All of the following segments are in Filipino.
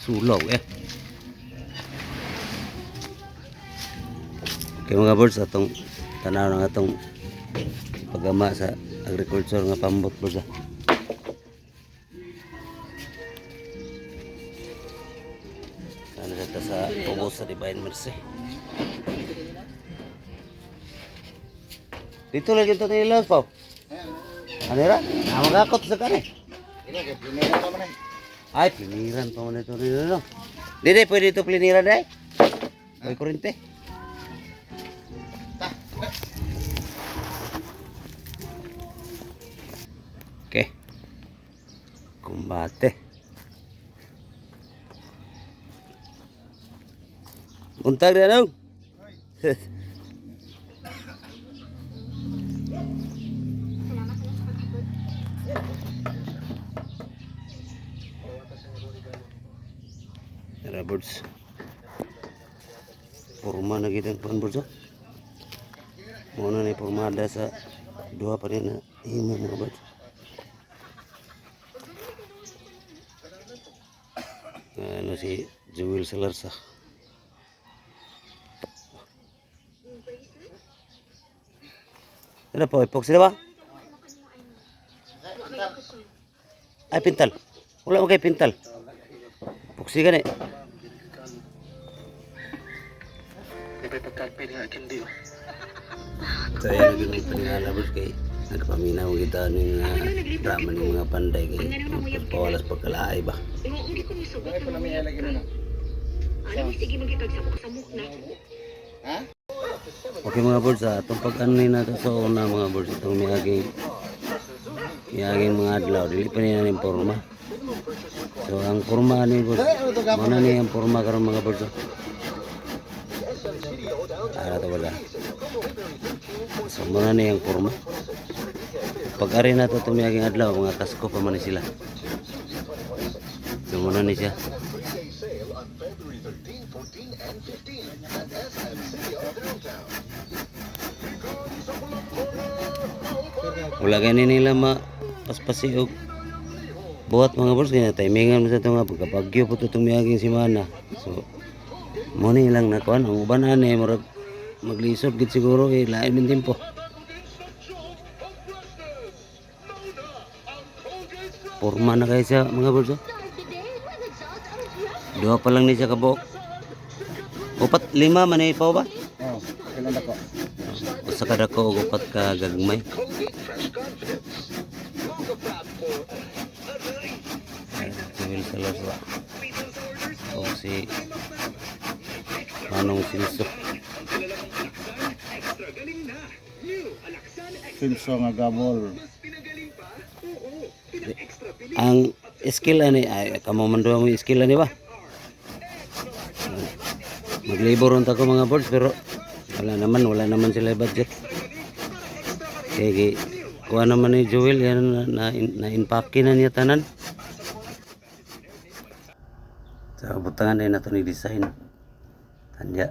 Sulaw eh. Okay mga birds, atong tanaw ng atong pagama sa agriculture nga pambot birds. Ano dito sa tungos sa Divine Mercy. Dito lagi ito nilaos pa. Ano ra? Magakot sa kani. Ay, pliniran pa mo na ito rin. Dede, pwede ito pliniran dahil? May kurente. Okay. Kumbate. Untag na nung. Tara birds. Porma na kita ang birds. Muna na pormada sa dua pa rin na himo mga birds. Ano si Jewel Salarsa. Ano po, epoxy na ba? Ay, pintal. Wala mo kay pintal. Epoxy ka na eh. So ayan, naging pangalabos kay nagpaminaw kita ng drama ng mga panday kay pawalas pagkalaay ba. Okay mga birds, itong pag-anoy na ito sa una mga birds, itong miyaging mga adlaw, dili pa niya ng forma. So ang forma ni birds, mana niya ang forma karon mga birds. Ara to wala. So muna niya ang forma. Pag-ari na ito miyaging adlaw, mga kasko pa man sila. So muna ni siya. Wala ganyan nila mapaspasi og buhat mga boss, kaya timingan mo sa ito nga pagkapagyo po itong miyaging simana. So muna lang nakuan ang uban ane maglisod gid siguro lain min tempo. Porma na kayo siya mga boss. Dua pa lang ni siya kabuok. Upat, lima man ay pa ba? Oo, kailan ako? Usa ka dako ug upat ka gagmay. Jewel Salarsa. O si Manong Sinso. Sinso nga gabol. Ang skill ani ay kamo man daw mo skill ani ba? Maglabor unta ko mga birds pero wala naman sila budget. Kaya kuha naman ni Joel yan na-impake na niya tanan. Sa butangan ay nato ni design. Tanya.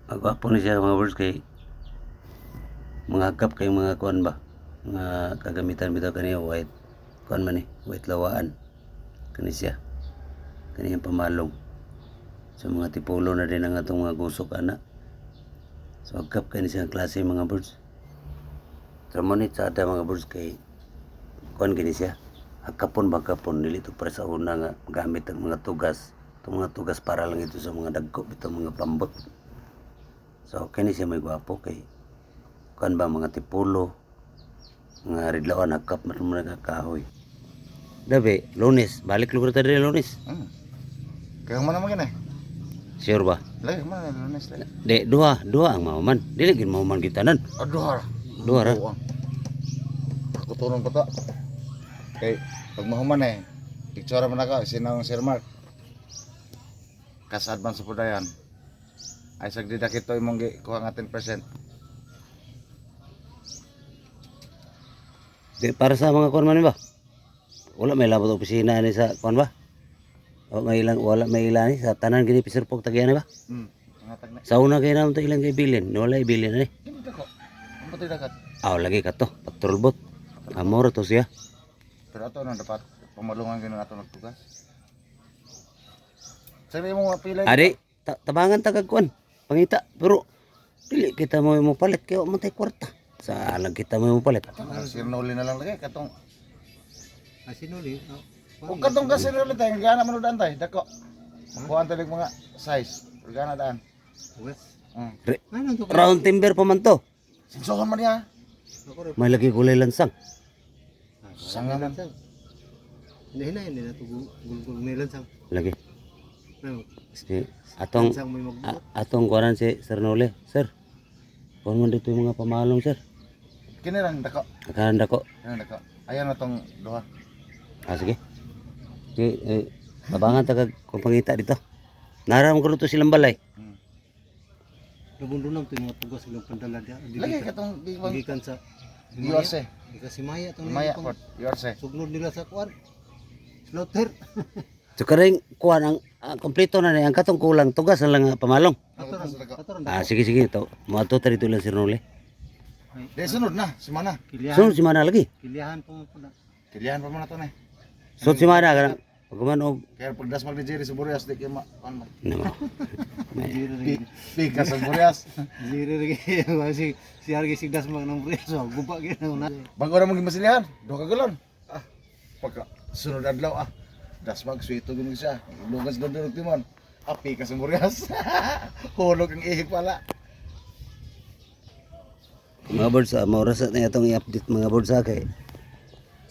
Magwapo ni siya mga birds kay mga hagkap kay mga kuan ba? Mga kagamitan bitaw kaniya white. Kuan man ni, white lawaan. Kani siya. Kani yung pamalong. So mga tipulo na din ang atong mga gusok ana. So agkap kani siyang klase mga birds. So monit sa ada mga birds kay kuan kini siya. Agkapon dili to para sa una nga gamit ang mga tugas. Itong mga tugas para lang ito sa mga dagko, itong mga pambot. So kani siya may gwapo kay kuan ba mga tipulo, mga ridlawan agkap man mga kahoy. Dabe, Lunes, balik lugar ta diri Lunes. Kaya man naman eh. Sure ba? Lagi man lunes lagi. De dua ang mauman. Dili gid mauman kita nan. Aduh. Dua ra. Aku turun ko to. Okay, pag mahuman eh. Picture man ako sinang Sir Mark. Kas advance po dayan. Ay sagdi dakito imong gi kuha nga 10%. De para sa mga kuan man ba? Wala may labot opisina ni sa kuan ba? O may ilang wala may ilan ni sa tanan gini Piserpog tagyan ba? Ngatag na. Sa una kay naman to ilang kay bilin, wala ibilin ani. Dili ko. Ang patay dagat. Lagi ka to, patrol bot. Amor to siya. Pero ato na dapat pamalungan gyud ato nagtugas. Sabi mo mapilay. Adi, tabangan tagag kuan. Pangita, pero dili kita mo palit kay wa man tay kwarta. Sa alag kita mo palit. Sirnoli na lang lagi katong. Sinuli. Kung katong ka sirnoli tayo, gana man daan tayo, dako. Kuha tayo mga size, gana daan. Wes. Re- Ano to? Round timber pa man to. Sinsohan man niya. Ako rin. May lagi kulay lansang. Sanga man. Hinahin nila to gulgul nilan sang. Lagi. Ano? Si atong Sang may magbuot. atong kuanan si Sir Nole. Sir. Kuan man dito yung mga pamalong, sir. Kini lang dako. Nakahanda ko. Yan dako. Ayan na tong duha. Sige. Sige, tabangan tagag kung pangita dito. Naram ko to silang balay. Nabundunam to yung mga tugas ilang pandala dia. Lagi katong Gikan sa Yorse. Kasi Maya to Maya pot, Yorse. sugnod nila sa kuan. Slaughter. So karing kuan ang kompleto na ni ang katong kulang tugas na lang nga pamalong. Katoran. Sige to. Moadto ta dito lang Sir Nole. Di sunod na, semana. Sunod si mana lagi. Kiliyahan pa mo pala. Kilihan pa man na to na. Sunod si mana kana pagkuman og Kaya pagdas mag ni Jerry sa Boreas di kay ma kan man. no. Pika sa Boreas. Zero lagi. Si Argi sigdas mag nang preso. Guba gyud na. Bago ra maging masilihan, do ka galon. Pagka sunod adlaw das mag suito gud siya. Lugas do do timon. Pika sa Boreas. Hulog ang ihig pala. Mga birds, maura sa na itong i-update mga birds kay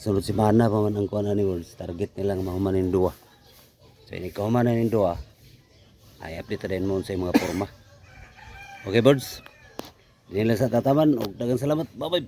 sunod si mana pa man ang kuan ni birds. Target nilang mahumanin duwa. So ini kahumanin duwa. Ay update din mo sa mga porma. Okay birds. Dili sa tataman og daghang salamat. Bye bye.